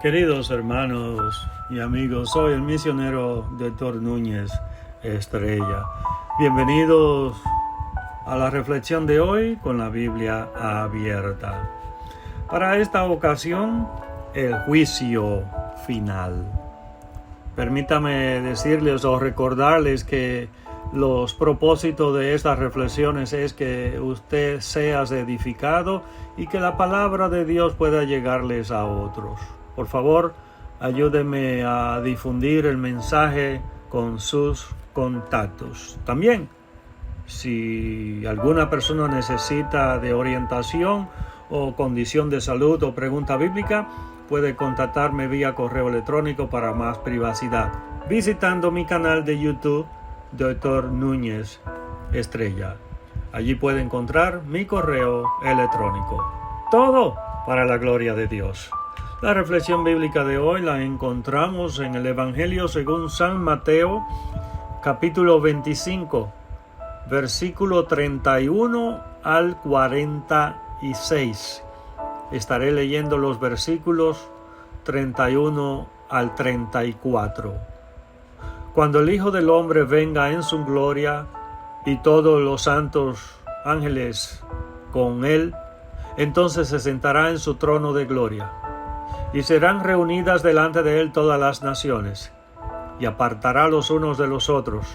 Queridos hermanos y amigos, soy el misionero Dr. Núñez Estrella. Bienvenidos a la reflexión de hoy con la Biblia abierta. Para esta ocasión, el juicio final. Permítame decirles o recordarles que los propósitos de estas reflexiones es que usted sea edificado y que la palabra de Dios pueda llegarles a otros. Por favor, ayúdeme a difundir el mensaje con sus contactos. También, si alguna persona necesita de orientación o condición de salud o pregunta bíblica, puede contactarme vía correo electrónico para más privacidad, visitando mi canal de YouTube, Dr. Núñez Estrella. Allí puede encontrar mi correo electrónico. Todo para la gloria de Dios. La reflexión bíblica de hoy la encontramos en el Evangelio según San Mateo, capítulo 25, versículo 31 al 46. Estaré leyendo los versículos 31 al 34. Cuando el Hijo del Hombre venga en su gloria y todos los santos ángeles con él, entonces se sentará en su trono de gloria. Y serán reunidas delante de él todas las naciones, y apartará los unos de los otros,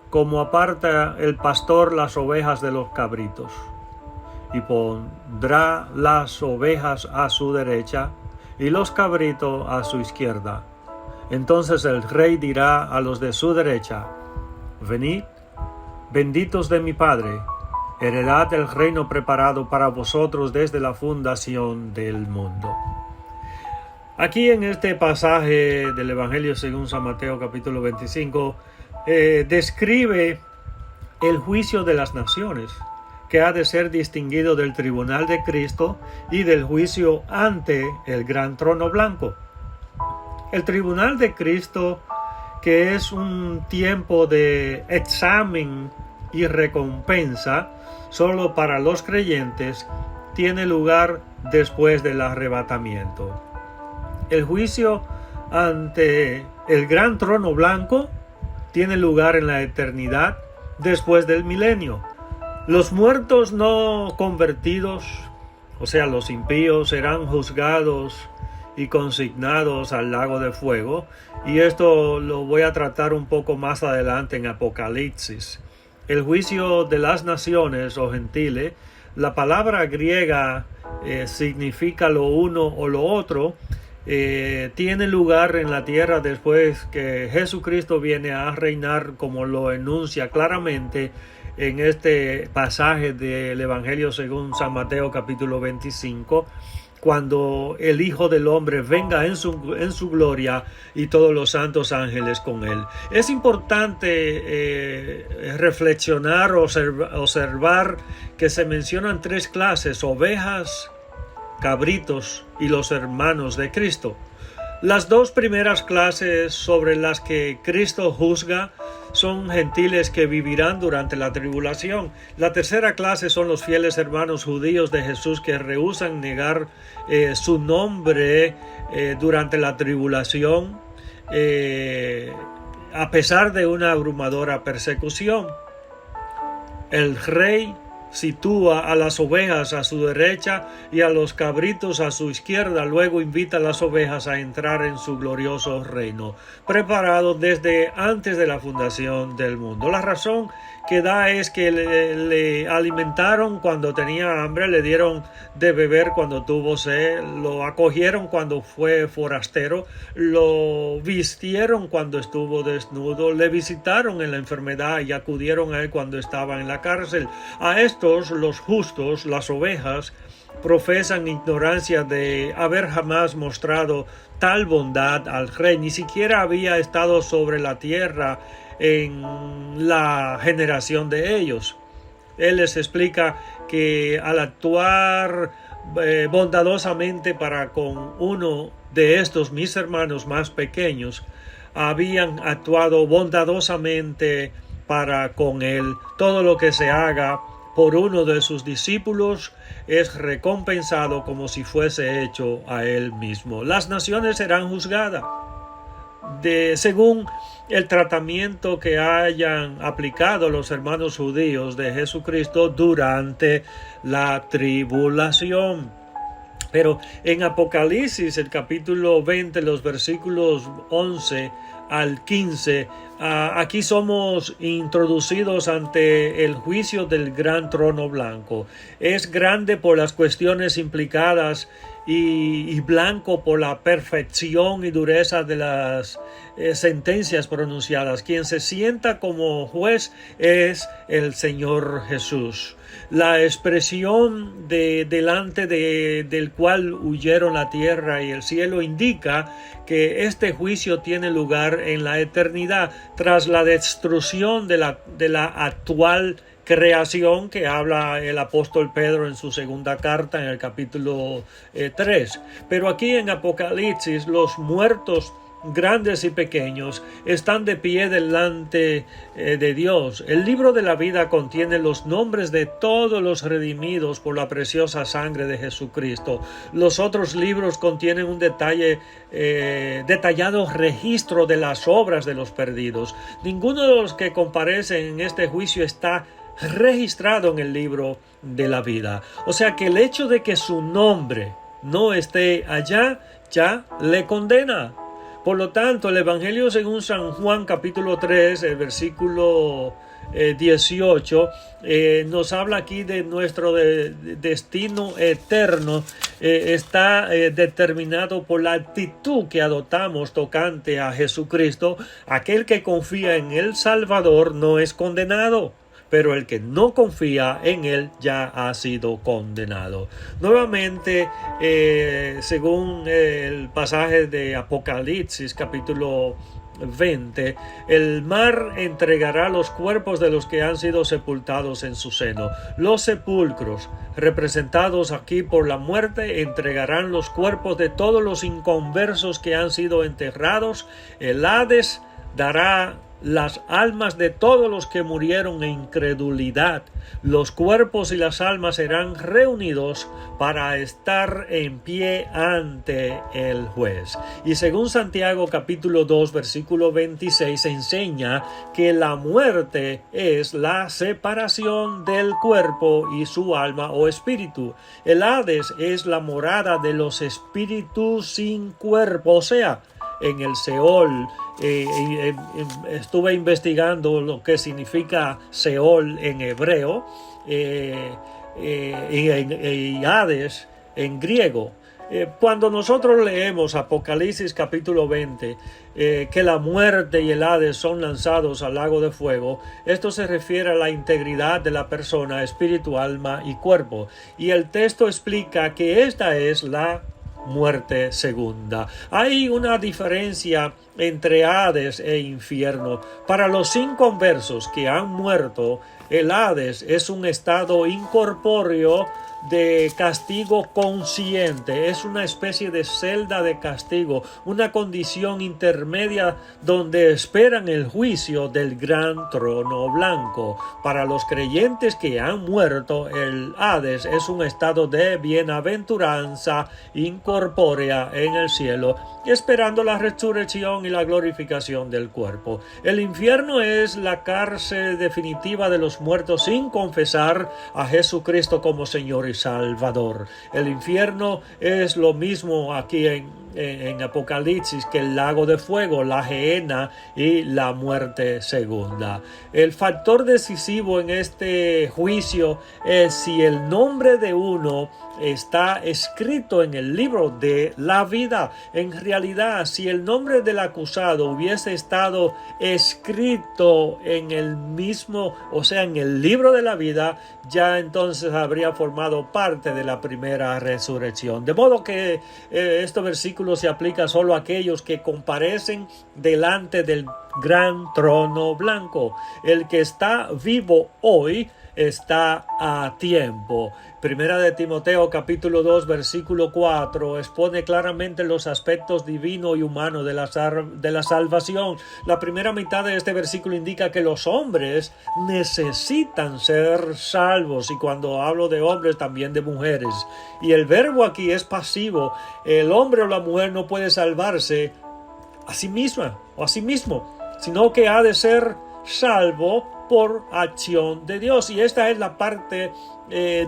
como aparta el pastor las ovejas de los cabritos. Y pondrá las ovejas a su derecha, y los cabritos a su izquierda. Entonces el rey dirá a los de su derecha: Venid, benditos de mi Padre, heredad el reino preparado para vosotros desde la fundación del mundo. Aquí en este pasaje del Evangelio según San Mateo capítulo 25 describe el juicio de las naciones, que ha de ser distinguido del tribunal de Cristo y del juicio ante el gran trono blanco. El tribunal de Cristo, que es un tiempo de examen y recompensa solo para los creyentes, tiene lugar después del arrebatamiento. El juicio ante el gran trono blanco tiene lugar en la eternidad después del milenio. Los muertos no convertidos, o sea, los impíos, serán juzgados y consignados al lago de fuego, y esto lo voy a tratar un poco más adelante en Apocalipsis. El juicio de las naciones o gentiles, la palabra griega significa lo uno o lo otro, tiene lugar en la tierra después que Jesucristo viene a reinar, como lo enuncia claramente en este pasaje del Evangelio según San Mateo capítulo 25, cuando el Hijo del Hombre venga en su gloria y todos los santos ángeles con él. Es importante reflexionar, observar que se mencionan tres clases: ovejas, cabritos y los hermanos de Cristo. Las dos primeras clases sobre las que Cristo juzga son gentiles que vivirán durante la tribulación. La tercera clase son los fieles hermanos judíos de Jesús que rehúsan negar su nombre durante la tribulación, a pesar de una abrumadora persecución. El rey sitúa a las ovejas a su derecha y a los cabritos a su izquierda. Luego invita a las ovejas a entrar en su glorioso reino, preparado desde antes de la fundación del mundo. La razón que da es que le alimentaron cuando tenía hambre, le dieron de beber cuando tuvo sed, lo acogieron cuando fue forastero, lo vistieron cuando estuvo desnudo, le visitaron en la enfermedad y acudieron a él cuando estaba en la cárcel. A estos, los justos, las ovejas, profesan ignorancia de haber jamás mostrado tal bondad al rey. Ni siquiera había estado sobre la tierra en la generación de ellos. Él les explica que al actuar bondadosamente para con uno de estos mis hermanos más pequeños, habían actuado bondadosamente para con él. Todo lo que se haga por uno de sus discípulos, es recompensado como si fuese hecho a él mismo. Las naciones serán juzgadas según el tratamiento que hayan aplicado los hermanos judíos de Jesucristo durante la tribulación. Pero en Apocalipsis, el capítulo 20, los versículos 11 al 15, aquí somos introducidos ante el juicio del gran trono blanco. Es grande por las cuestiones implicadas y blanco por la perfección y dureza de las sentencias pronunciadas. Quien se sienta como juez es el Señor Jesús. La expresión delante del cual huyeron la tierra y el cielo indica que este juicio tiene lugar en la eternidad tras la destrucción de la actual creación que habla el apóstol Pedro en su segunda carta en el capítulo 3. Pero aquí en Apocalipsis los muertos grandes y pequeños están de pie delante de Dios. El libro de la vida contiene los nombres de todos los redimidos por la preciosa sangre de Jesucristo. Los otros libros contienen un detallado registro de las obras de los perdidos. Ninguno de los que comparecen en este juicio está registrado en el libro de la vida. O sea que el hecho de que su nombre no esté allá ya le condena. Por lo tanto, el Evangelio según San Juan capítulo 3, el versículo 18, nos habla aquí de nuestro destino eterno. Está determinado por la actitud que adoptamos tocante a Jesucristo. Aquel que confía en el Salvador no es condenado, pero el que no confía en él ya ha sido condenado. Nuevamente, según el pasaje de Apocalipsis capítulo 20, el mar entregará los cuerpos de los que han sido sepultados en su seno. Los sepulcros, representados aquí por la muerte, entregarán los cuerpos de todos los inconversos que han sido enterrados. El Hades dará las almas de todos los que murieron en incredulidad. Los cuerpos y las almas serán reunidos para estar en pie ante el juez. Y según Santiago capítulo 2 versículo 26 enseña que la muerte es la separación del cuerpo y su alma o espíritu. El Hades es la morada de los espíritus sin cuerpo, o sea, en el Seol. Estuve investigando lo que significa Seol en hebreo y Hades en griego. Cuando nosotros leemos Apocalipsis capítulo 20, que la muerte y el Hades son lanzados al lago de fuego, esto se refiere a la integridad de la persona, espíritu, alma y cuerpo. Y el texto explica que esta es la muerte segunda. Hay una diferencia entre Hades e infierno. Para los inconversos que han muerto, el Hades es un estado incorpóreo de castigo consciente. Es una especie de celda de castigo, una condición intermedia donde esperan el juicio del gran trono blanco. Para los creyentes que han muerto, el Hades es un estado de bienaventuranza incorpórea en el cielo, esperando la resurrección y la glorificación del cuerpo. El infierno es la cárcel definitiva de los muertos sin confesar a Jesucristo como Señor y Salvador. El infierno es lo mismo aquí en Apocalipsis que el lago de fuego, la gehenna y la muerte segunda. El factor decisivo en este juicio es si el nombre de uno está escrito en el libro de la vida. En realidad, si el nombre del acusado hubiese estado escrito en el mismo, o sea, en el libro de la vida, ya entonces habría formado parte de la primera resurrección. De modo que este versículo se aplica solo a aquellos que comparecen delante del gran trono blanco. El que está vivo hoy está a tiempo. Primera de Timoteo capítulo 2 versículo 4 expone claramente los aspectos divino y humano de la salvación. La primera mitad de este versículo indica que los hombres necesitan ser salvos, y cuando hablo de hombres también de mujeres. Y el verbo aquí es pasivo. El hombre o la mujer no puede salvarse a sí misma o a sí mismo, sino que ha de ser salvo por acción de Dios. Y esta es la parte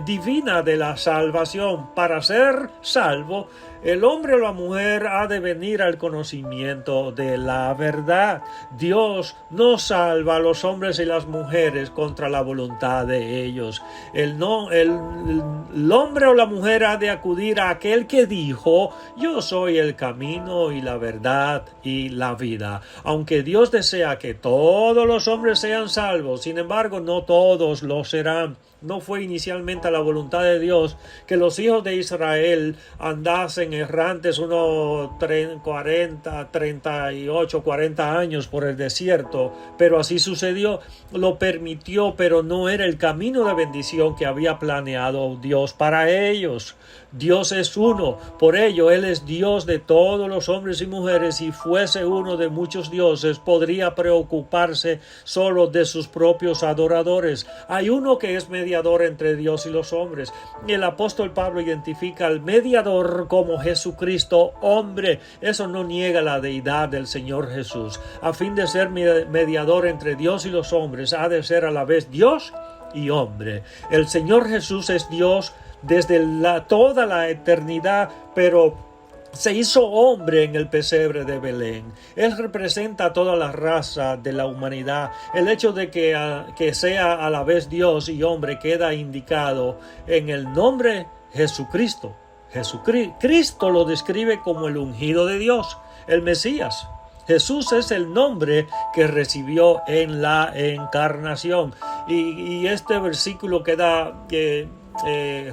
divina de la salvación. Para ser salvo, el hombre o la mujer ha de venir al conocimiento de la verdad. Dios no salva a los hombres y las mujeres contra la voluntad de ellos. El hombre o la mujer ha de acudir a aquel que dijo: yo soy el camino y la verdad y la vida. Aunque Dios desea que todos los hombres sean salvos, sin embargo, no todos lo serán. No fue inicialmente la voluntad de Dios que los hijos de Israel andasen errantes unos 40 años por el desierto, pero así sucedió. Lo permitió, pero no era el camino de bendición que había planeado Dios para ellos. Dios es uno, por ello Él es Dios de todos los hombres y mujeres. Si fuese uno de muchos dioses, podría preocuparse solo de sus propios adoradores. Hay uno que es mediador entre Dios y los hombres. El apóstol Pablo identifica al mediador como Jesucristo, hombre. Eso no niega la deidad del Señor Jesús. A fin de ser mediador entre Dios y los hombres, ha de ser a la vez Dios y hombre. El Señor Jesús es Dios desde toda la eternidad, pero se hizo hombre en el pesebre de Belén. Él representa a toda la raza de la humanidad. El hecho de que sea a la vez Dios y hombre queda indicado en el nombre Jesucristo. Cristo lo describe como el ungido de Dios, el Mesías. Jesús es el nombre que recibió en la encarnación. Y este versículo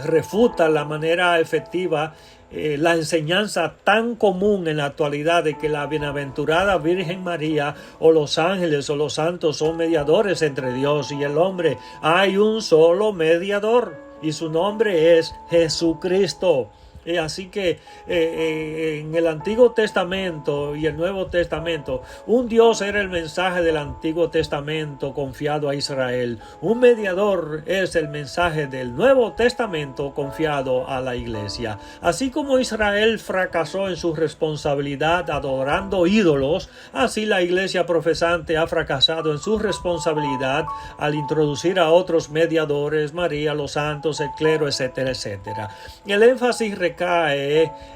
refuta la manera efectiva la enseñanza tan común en la actualidad de que la bienaventurada Virgen María o los ángeles o los santos son mediadores entre Dios y el hombre. Hay un solo mediador y su nombre es Jesucristo. Así que en el Antiguo Testamento y el Nuevo Testamento, un Dios era el mensaje del Antiguo Testamento confiado a Israel. Un mediador es el mensaje del Nuevo Testamento confiado a la Iglesia. Así como Israel fracasó en su responsabilidad adorando ídolos, así la Iglesia profesante ha fracasado en su responsabilidad al introducir a otros mediadores, María, los santos, el clero, etcétera, etcétera. El énfasis recae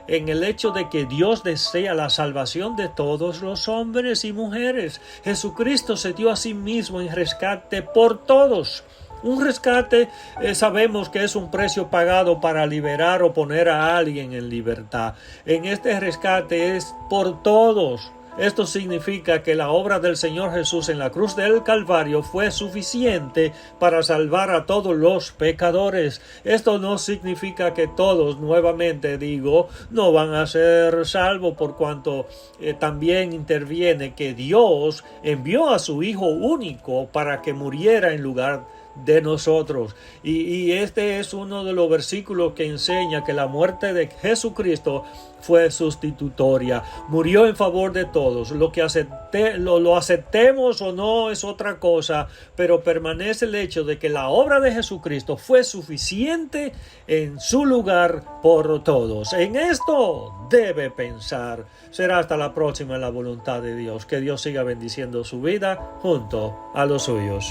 en el hecho de que Dios desea la salvación de todos los hombres y mujeres. Jesucristo se dio a sí mismo en rescate por todos. Un rescate sabemos que es un precio pagado para liberar o poner a alguien en libertad. En este rescate es por todos. Esto significa que la obra del Señor Jesús en la cruz del Calvario fue suficiente para salvar a todos los pecadores. Esto no significa que todos, nuevamente digo, no van a ser salvos, por cuanto también interviene que Dios envió a su Hijo único para que muriera en lugar de nosotros. Y este es uno de los versículos que enseña que la muerte de Jesucristo fue sustitutoria. Murió en favor de todos. Lo aceptemos o no es otra cosa, pero permanece el hecho de que la obra de Jesucristo fue suficiente en su lugar por todos. En esto debe pensar. Será hasta la próxima en la voluntad de Dios. Que Dios siga bendiciendo su vida junto a los suyos.